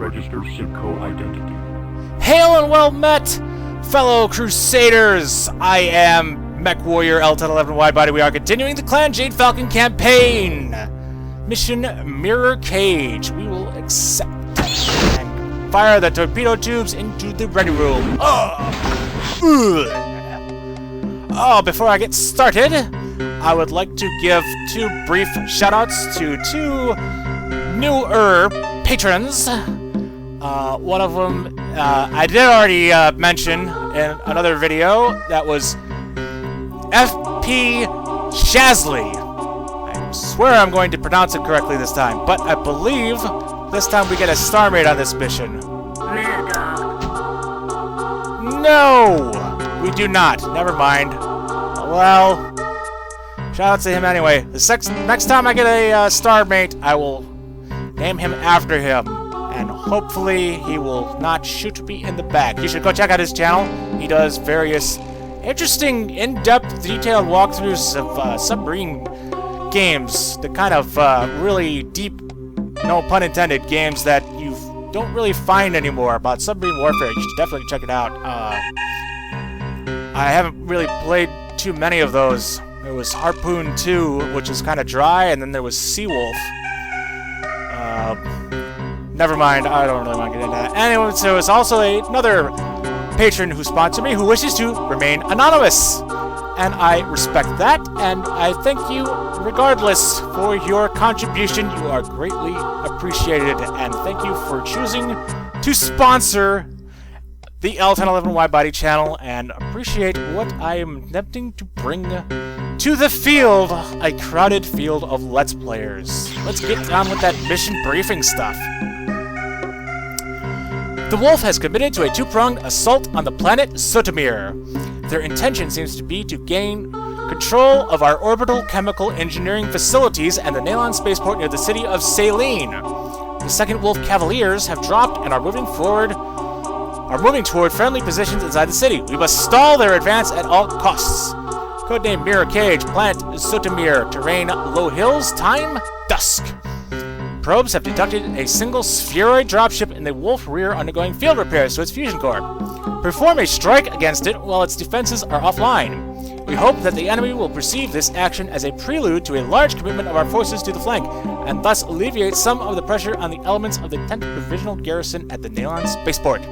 register Simcoe identity. Hail and well met, fellow Crusaders! I am MechWarrior L1011 Widebody. We are continuing the Clan Jade Falcon campaign. Mission Mirror Cage. We will accept and fire the torpedo tubes into the ready room. Before I get started, I would like to give two brief shoutouts to two newer patrons. One of them I did already mention in another video. That was FP Shazley. I swear I'm going to pronounce it correctly this time, but I believe this time we get a star mate on this mission. No, we do not. Never mind. Well, shout out to him anyway. The next time I get a star mate, I will name him after him, and hopefully he will not shoot me in the back. You should go check out his channel. He does various interesting, in-depth, detailed walkthroughs of submarine games. The kind of really deep, no pun intended, games that you don't really find anymore about submarine warfare. You should definitely check it out. I haven't really played too many of those. There was Harpoon 2, which is kind of dry, and then there was Seawolf. Never mind, I don't really want to get into that. Anyway, so it's also another patron who sponsored me who wishes to remain anonymous. And I respect that, and I thank you regardless for your contribution. You are greatly appreciated, and thank you for choosing to sponsor the L1011 Widebody channel, and appreciate what I am attempting to bring to the field, a crowded field of Let's Players. Let's get on with that mission briefing stuff. The Wolf has committed to a two-pronged assault on the planet Zotomir. Their intention seems to be to gain control of our orbital chemical engineering facilities and the Nalon spaceport near the city of Saline. The Second Wolf Cavaliers have dropped and are moving toward friendly positions inside the city. We must stall their advance at all costs. Codename Mirror Cage, Planet Zotomir, terrain low hills, time dusk. Probes have detected a single spheroid dropship in the Wolf rear undergoing field repairs to its fusion core. Perform a strike against it while its defenses are offline. We hope that the enemy will perceive this action as a prelude to a large commitment of our forces to the flank, and thus alleviate some of the pressure on the elements of the 10th Provisional Garrison at the Nalon Spaceport.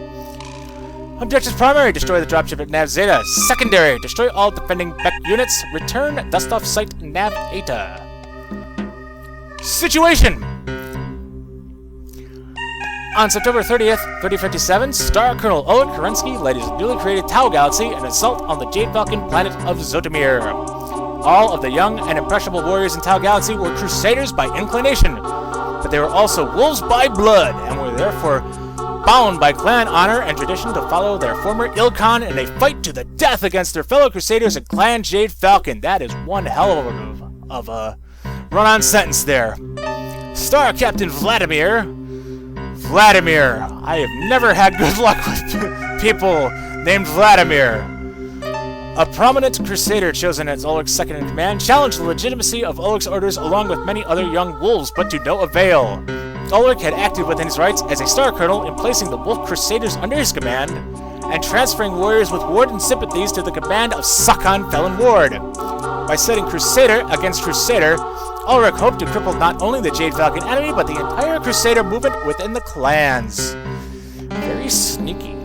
Objectives primary, destroy the dropship at Nav Zeta. Secondary, destroy all defending Beck units. Return dust-off site Nav Eta. Situation! On September 30th, 3057, Star Colonel Oleg Kerensky led his newly created Tau Galaxy an assault on the Jade Falcon planet of Zotomir. All of the young and impressionable warriors in Tau Galaxy were Crusaders by inclination, but they were also wolves by blood, and were therefore bound by clan honor and tradition to follow their former Ilkhan in a fight to the death against their fellow Crusaders in Clan Jade Falcon. That is one hell of a run-on sentence there. Star Captain Vladimir, I have never had good luck with people named Vladimir. A prominent Crusader chosen as Oleg's second-in-command challenged the legitimacy of Oleg's orders along with many other young wolves, but to no avail. Oleg had acted within his rights as a Star Colonel in placing the Wolf Crusaders under his command and transferring warriors with Warden sympathies to the command of Sakhan Felon Ward. By setting Crusader against Crusader, Ulrich hoped to cripple not only the Jade Falcon enemy, but the entire Crusader movement within the clans. Very sneaky.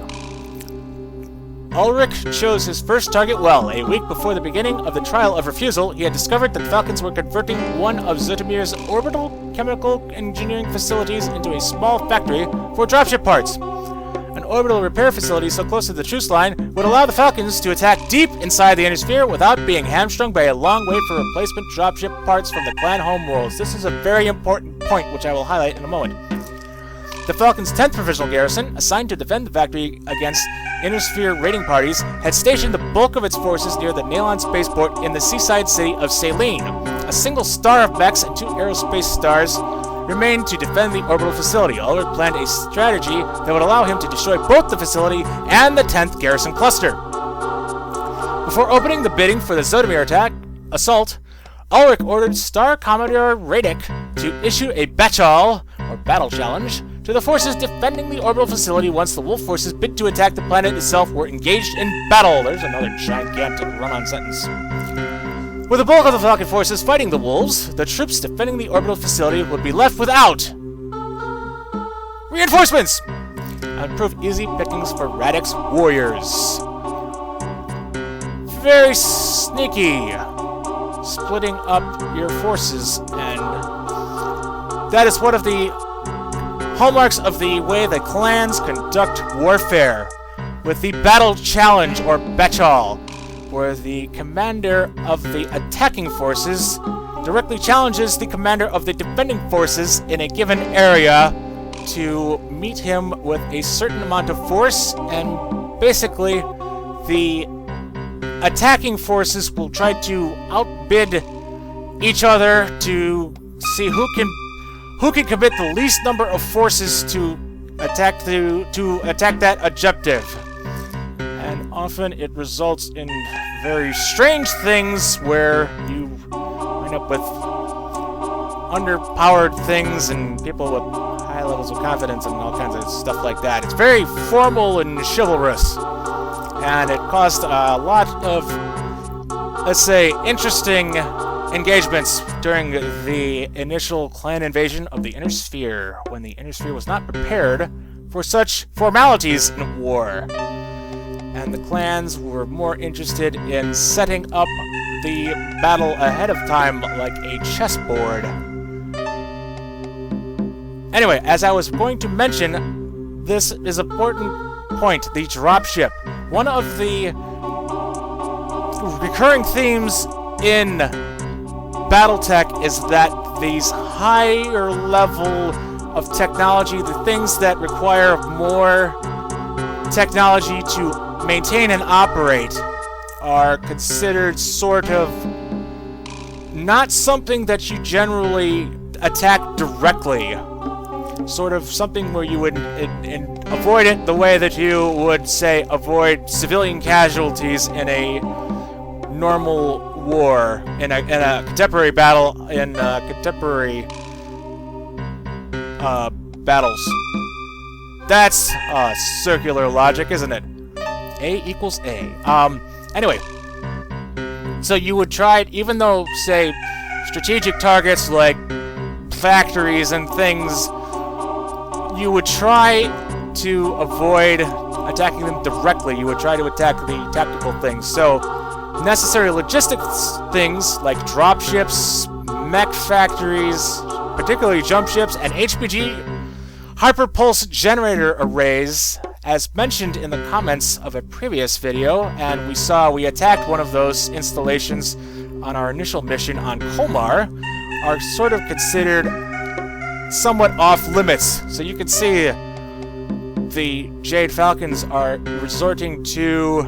Ulrich chose his first target well. A week before the beginning of the trial of refusal, he had discovered that the Falcons were converting one of Zotomir's orbital chemical engineering facilities into a small factory for dropship parts. An orbital repair facility so close to the truce line would allow the Falcons to attack deep inside the inner sphere without being hamstrung by a long wait for replacement dropship parts from the clan homeworlds. This is a very important point, which I will highlight in a moment. The Falcon's 10th Provisional Garrison, assigned to defend the factory against inner sphere raiding parties, had stationed the bulk of its forces near the Nalon spaceport in the seaside city of Saline. A single star of mechs and two aerospace stars remained to defend the orbital facility. Ulrich planned a strategy that would allow him to destroy both the facility and the 10th Garrison cluster. Before opening the bidding for the Zotomir assault, Ulrich ordered Star Commodore Radek to issue a battle challenge to the forces defending the orbital facility once the wolf forces bid to attack the planet itself were engaged in battle. There's another gigantic run-on sentence. With the bulk of the Falcon forces fighting the wolves, the troops defending the orbital facility would be left without reinforcements, and proved easy pickings for Radix warriors. Very sneaky, splitting up your forces, and that is one of the hallmarks of the way the clans conduct warfare, with the battle challenge, or Betchal, where the commander of the attacking forces directly challenges the commander of the defending forces in a given area to meet him with a certain amount of force, and basically the attacking forces will try to outbid each other to see who can commit the least number of forces to attack that objective. And often it results in very strange things where you wind up with underpowered things and people with high levels of confidence and all kinds of stuff like that. It's very formal and chivalrous, and it caused a lot of, let's say, interesting engagements during the initial clan invasion of the Inner Sphere, when the Inner Sphere was not prepared for such formalities in war. And the clans were more interested in setting up the battle ahead of time like a chessboard. Anyway, as I was going to mention, this is an important point, the dropship. One of the recurring themes in BattleTech is that these higher level of technology, the things that require more technology to maintain and operate, are considered sort of not something that you generally attack directly. Sort of something where you would avoid it the way that you would, say, avoid civilian casualties in a normal war, in a contemporary battle, in contemporary battles. That's circular logic, isn't it? A equals A. Anyway, so you would try, even though, say, strategic targets like factories and things, you would try to avoid attacking them directly. You would try to attack the tactical things. So, necessary logistics things like dropships, mech factories, particularly jump ships, and HPG hyperpulse generator arrays, as mentioned in the comments of a previous video, and we attacked one of those installations on our initial mission on Kolmar, are sort of considered somewhat off limits. So you can see the Jade Falcons are resorting to,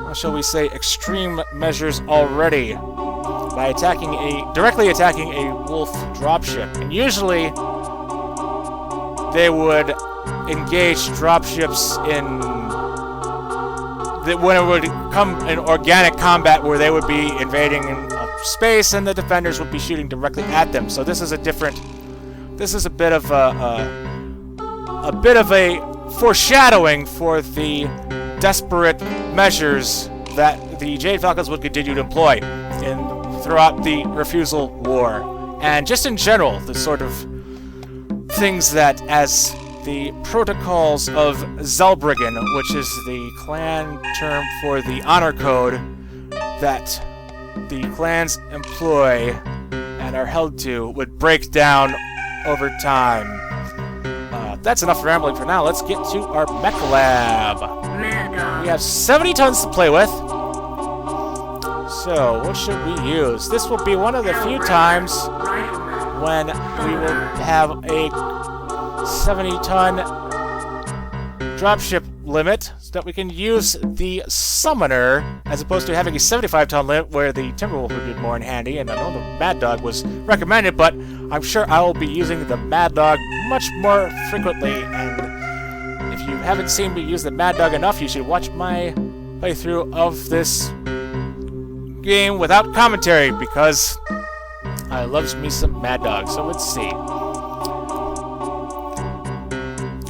how shall we say, extreme measures already by directly attacking a wolf dropship. And usually they would engage dropships when it would come in organic combat, where they would be invading space and the defenders would be shooting directly at them. So this is a bit of a foreshadowing for the desperate measures that the Jade Falcons would continue to employ throughout the Refusal War. And just in general, the sort of things that, as the protocols of Zelbriggen, which is the clan term for the honor code that the clans employ and are held to, would break down over time. That's enough rambling for now. Let's get to our mech lab. We have 70 tons to play with. So, what should we use? This will be one of the few times when we will have a 70-ton dropship limit, so that we can use the summoner as opposed to having a 75-ton limit where the Timberwolf would be more in handy. And I know the Mad Dog was recommended, but I'm sure I will be using the Mad Dog much more frequently. And if you haven't seen me use the Mad Dog enough, you should watch my playthrough of this game without commentary, because I loves me some Mad Dog. So let's see.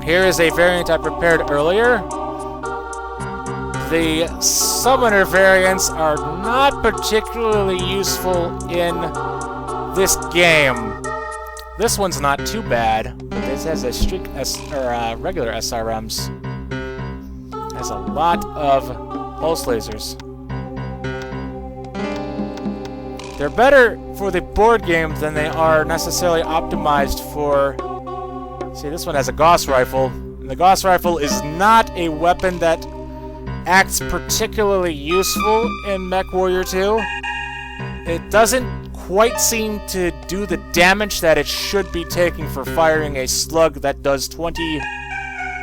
Here is a variant I prepared earlier. The summoner variants are not particularly useful in this game. This one's not too bad. This has a regular SRMs. Has a lot of pulse lasers. They're better for the board game than they are necessarily optimized for... See, this one has a Gauss rifle. And the Gauss rifle is not a weapon that acts particularly useful in MechWarrior 2. It doesn't quite seem to do the damage that it should be taking for firing a slug that does 20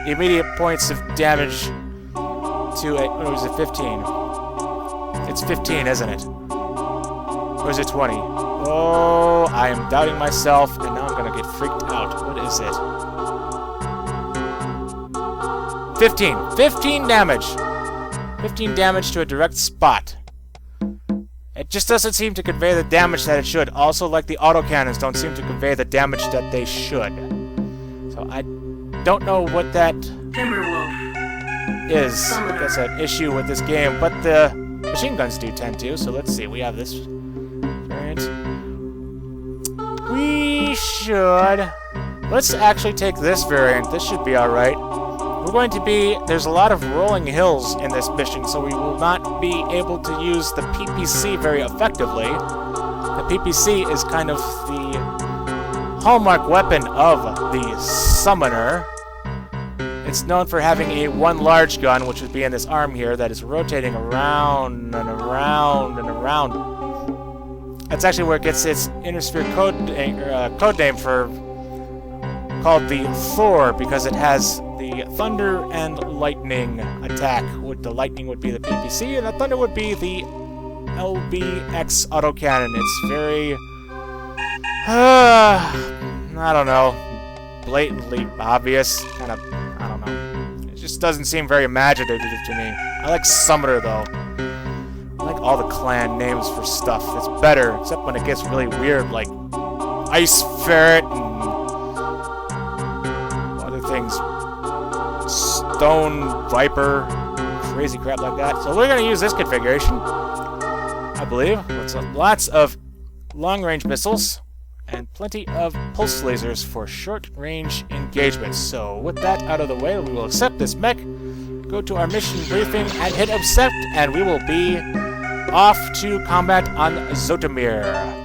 immediate points of damage to a... Or was it 15? It's 15, isn't it? Or is it 20? Oh, I am doubting myself, and now I'm gonna get freaked out. What is it? 15. 15 damage! 15 damage to a direct spot. It just doesn't seem to convey the damage that it should. Also, like the autocannons don't seem to convey the damage that they should. So I don't know what that is. That's an issue with this game, but the machine guns do tend to. So let's see. We have this variant. We should... Let's actually take this variant. This should be alright. We're going to be... There's a lot of rolling hills in this mission, so we will not be able to use the PPC very effectively. The PPC is kind of the hallmark weapon of the Summoner. It's known for having a one large gun, which would be in this arm here, that is rotating around and around and around. That's actually where it gets its Intersphere code name for... called the Thor, because it has the thunder and lightning attack. The lightning would be the PPC, and the thunder would be the LBX autocannon. It's very... I don't know. Blatantly obvious. Kind of... I don't know. It just doesn't seem very imaginative to me. I like Summoner, though. I like all the clan names for stuff. It's better, except when it gets really weird, like Ice Ferret and things, Stone Viper, crazy crap like that. So we're going to use this configuration, I believe. Lots of long-range missiles and plenty of pulse lasers for short-range engagements. So with that out of the way, we will accept this mech, go to our mission briefing, and hit accept, and we will be off to combat on Zotomir.